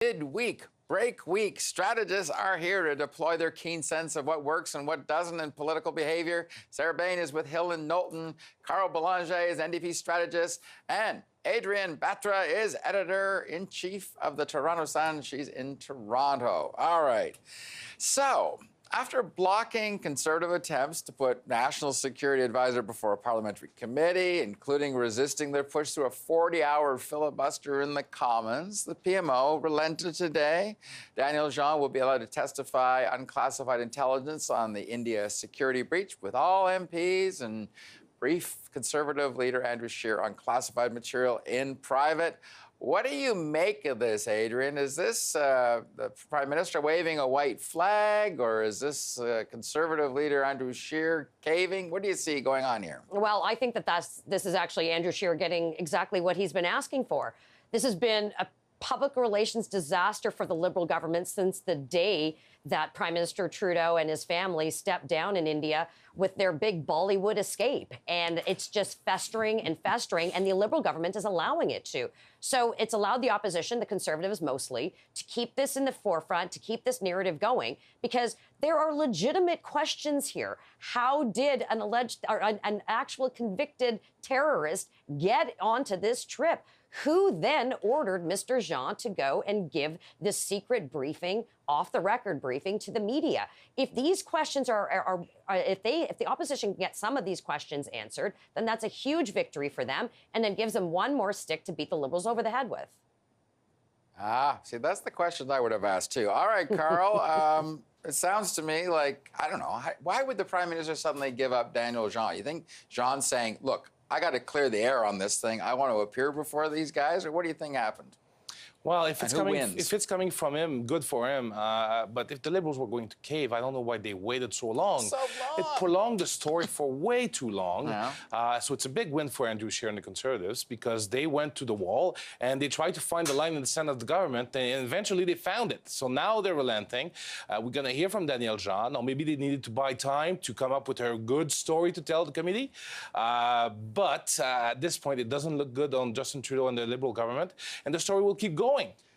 Mid-week, break week, strategists are here to deploy their keen sense of what works and what doesn't in political behavior. Sarah Bain is with Hill and Knowlton. Carl Belanger is NDP strategist. And Adrienne Batra is editor-in-chief of the Toronto Sun. She's in Toronto. All right. So, after blocking Conservative attempts to put National Security Advisor before a parliamentary committee, including resisting their push through a 40-hour filibuster in the Commons, the PMO relented today. Daniel Jean will be allowed to testify unclassified intelligence on the India security breach with all MPs and brief Conservative leader Andrew Scheer on classified material in private. What do you make of this, Adrienne? Is this the Prime Minister waving a white flag, or is this Conservative leader Andrew Scheer caving? What do you see going on here? Well, I think this is actually Andrew Scheer getting exactly what he's been asking for. This has been a public relations disaster for the Liberal government since the day that Prime Minister Trudeau and his family stepped down in India with their big Bollywood escape. And it's just festering, and the Liberal government is allowing it to. So it's allowed the opposition, the Conservatives mostly, to keep this in the forefront, to keep this narrative going, because there are legitimate questions here. How did an alleged or an actual convicted terrorist get onto this trip? Who then ordered Mr. Jean to go and give this secret briefing, off-the-record briefing to the media? If these questions if the opposition can get some of these questions answered, then that's a huge victory for them, and then gives them one more stick to beat the Liberals over the head with. See, that's the questions I would have asked too. All right, Carl. It sounds to me like, I don't know, why would the Prime Minister suddenly give up Daniel Jean? You think Jean's saying, look, I got to clear the air on this thing. I want to appear before these guys, or what do you think happened? Well, if it's coming from him, good for him. But if the Liberals were going to cave, I don't know why they waited so long. It prolonged the story for way too long. Yeah. So it's a big win for Andrew Scheer and the Conservatives, because they went to the wall and they tried to find the line in the center of the government, and eventually they found it. So now they're relenting. We're going to hear from Daniel Jean, or maybe they needed to buy time to come up with a good story to tell the committee. But at this point, it doesn't look good on Justin Trudeau and the Liberal government, and the story will keep going.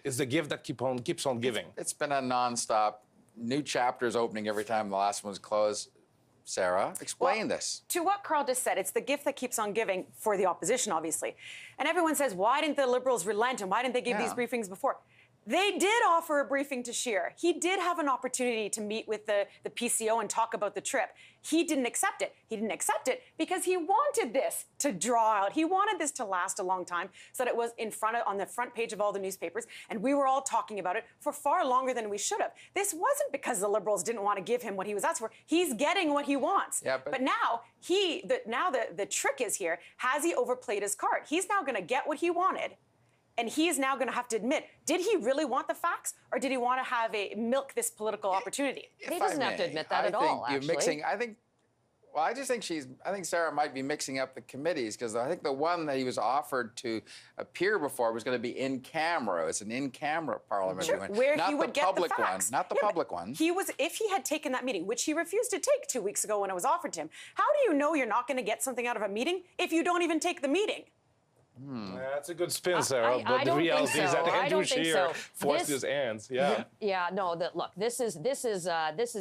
It's the gift that keeps on giving. It's been a nonstop. New chapters opening every time the last one's closed. Sarah, explain this. To what Carl just said, it's the gift that keeps on giving for the opposition, obviously. And everyone says, why didn't the Liberals relent, and why didn't they give these briefings before? They did offer a briefing to Scheer. He did have an opportunity to meet with the PCO and talk about the trip. He didn't accept it. He didn't accept it because he wanted this to draw out. He wanted this to last a long time, so that it was on the front page of all the newspapers, and we were all talking about it for far longer than we should have. This wasn't because the Liberals didn't want to give him what he was asking for. He's getting what he wants. Yeah, but now the trick is here. Has he overplayed his card? He's now going to get what he wanted. And he is now going to have to admit, did he really want the facts, or did he want to have milk this political opportunity? He doesn't have to admit that at all, actually. I just think I think Sarah might be mixing up the committees, because I think the one that he was offered to appear before was going to be in camera. It's an in-camera parliamentary one. Where he would get the facts. Not the public one. If he had taken that meeting, which he refused to take 2 weeks ago when it was offered to him, how do you know you're not going to get something out of a meeting if you don't even take the meeting? That's a good spin, Sarah. But the reality is that Andrew Scheer forced his hands. Yeah. Yeah. No. Look. This is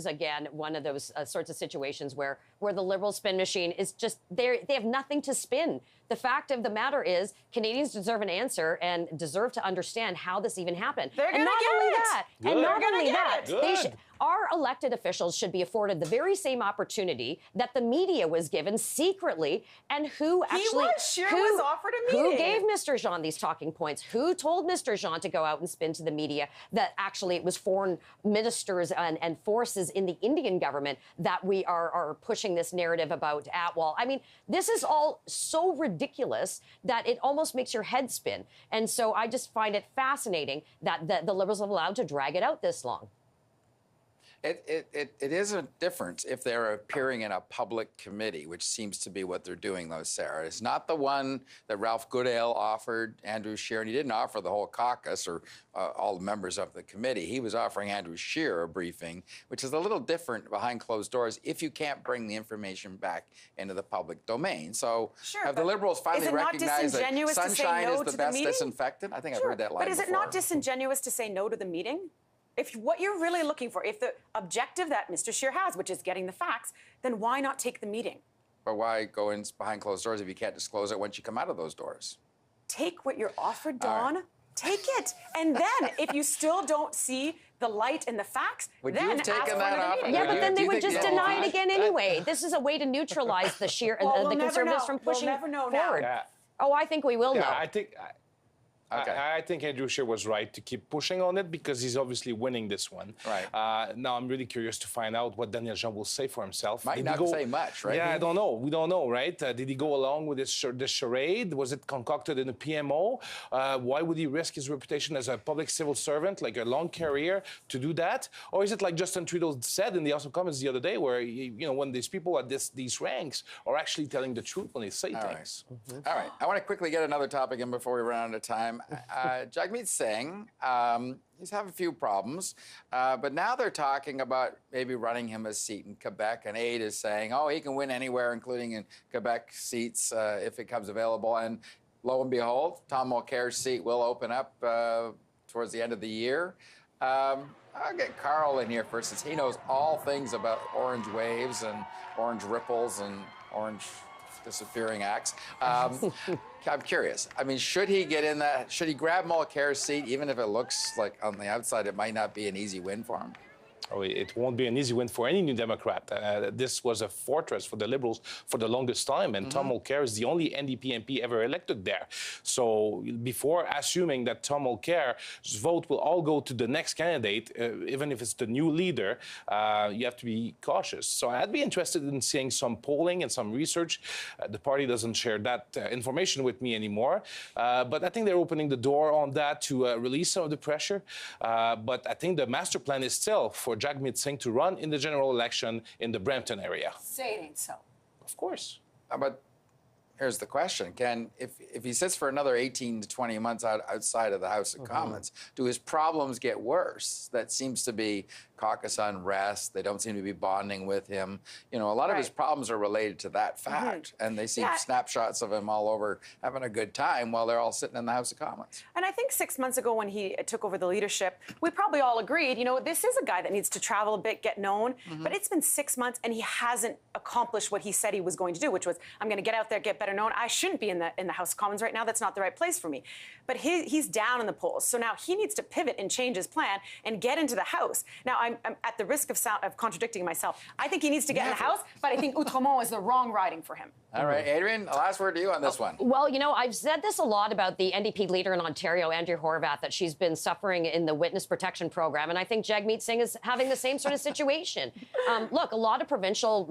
again one of those sorts of situations where the Liberal spin machine is just they have nothing to spin. The fact of the matter is, Canadians deserve an answer and deserve to understand how this even happened. They're going to get it. And not only that, our elected officials should be afforded the very same opportunity that the media was given secretly, and who was offered a meeting. Who gave Mr. Jean these talking points? Who told Mr. Jean to go out and spin to the media that actually it was foreign ministers and forces in the Indian government that we are pushing this narrative about Atwal? I mean, this is all so ridiculous that it almost makes your head spin. And so I just find it fascinating that the Liberals have allowed to drag it out this long. It is a difference if they're appearing in a public committee, which seems to be what they're doing, though, Sarah. It's not the one that Ralph Goodale offered Andrew Scheer, and he didn't offer the whole caucus or all the members of the committee. He was offering Andrew Scheer a briefing, which is a little different behind closed doors if you can't bring the information back into the public domain. So have the Liberals finally recognized that sunshine is the best disinfectant? I think I've heard that line before. But is it not disingenuous to say no to the meeting? If what you're really looking for, if the objective that Mr. Scheer has, which is getting the facts, then why not take the meeting? But why go in behind closed doors if you can't disclose it once you come out of those doors? Take what you're offered, Don. Right. Take it. And then if you still don't see the light and the facts, then ask for another meeting. Yeah, but then they would just deny it again anyway. This is a way to neutralize the Scheer and the Conservatives from pushing forward. Yeah. Oh, I think we will know. I think Andrew Scheer was right to keep pushing on it because he's obviously winning this one. Right. Now I'm really curious to find out what Daniel Jean will say for himself. Might not say much, right? Yeah, I don't know. We don't know, right? Did he go along with this charade? Was it concocted in a PMO? Why would he risk his reputation as a public civil servant, like a long career, to do that? Or is it like Justin Trudeau said in the House of Commons the other day, where when these people at these ranks are actually telling the truth when they say things? Right. All right. I want to quickly get another topic in before we run out of time. Jagmeet Singh, he's having a few problems, but now they're talking about maybe running him a seat in Quebec. And aide is saying, oh, he can win anywhere, including in Quebec seats if it comes available. And lo and behold, Tom Mulcair's seat will open up towards the end of the year. I'll get Carl in here first, since he knows all things about orange waves and orange ripples and orange disappearing acts. I'm curious. I mean, should he get in that? Should he grab Mulcair's seat, even if it looks like on the outside it might not be an easy win for him? Oh, it won't be an easy win for any New Democrat. This was a fortress for the Liberals for the longest time, and Tom Mulcair is the only NDP MP ever elected there. So before assuming that Tom Mulcair's vote will all go to the next candidate, even if it's the new leader, you have to be cautious. So I'd be interested in seeing some polling and some research. The party doesn't share that information with me anymore, but I think they're opening the door on that to release some of the pressure. But I think the master plan is still for Jagmeet Singh to run in the general election in the Brampton area. Say it ain't so. Of course. But here's the question. If he sits for another 18 to 20 months outside of the House of Commons, do his problems get worse? That seems to be caucus unrest. They don't seem to be bonding with him. A lot of his problems are related to that fact. And they see snapshots of him all over having a good time while they're all sitting in the House of Commons. And I think 6 months ago when he took over the leadership, we probably all agreed, this is a guy that needs to travel a bit, get known. But it's been 6 months and he hasn't accomplished what he said he was going to do, which was, I'm going to get out there, get better known. I shouldn't be in the House of Commons right now. That's not the right place for me. But he's down in the polls. So now he needs to pivot and change his plan and get into the House. Now, I'm at the risk of contradicting myself. I think he needs to get in the House, but I think Outremont is the wrong riding for him. All right, Adrian, the last word to you on this one. Well, I've said this a lot about the NDP leader in Ontario, Andrea Horwath, that she's been suffering in the witness protection program. And I think Jagmeet Singh is having the same sort of situation. Look, a lot of provincial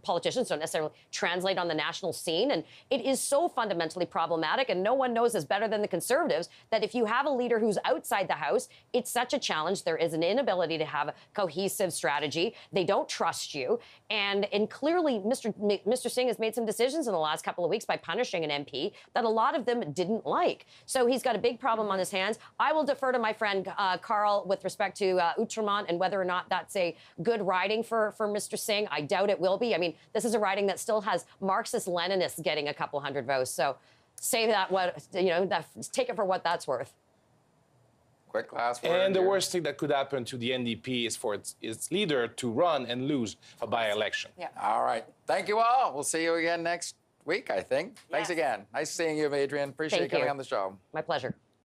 politicians don't necessarily translate on the national scene. And it is so fundamentally problematic. And no one knows this better than the Conservatives that if you have a leader who's outside the House, it's such a challenge. There is an inability to have a cohesive strategy. They don't trust you. And clearly, Mr. Singh has made some decisions in the last couple of weeks by punishing an MP that a lot of them didn't like. So he's got a big problem on his hands. I will defer to my friend Carl with respect to Outremont and whether or not that's a good riding for Mr. Singh. I doubt it will be. I mean, this is a riding that still has Marxist-Leninists getting a couple hundred votes. So say that, take it for what that's worth. Quick last word. And the worst thing that could happen to the NDP is for its leader to run and lose a by-election. Yeah. All right. Thank you all. We'll see you again next week, I think. Thanks again. Nice seeing you, Adrian. Appreciate you coming on the show. My pleasure.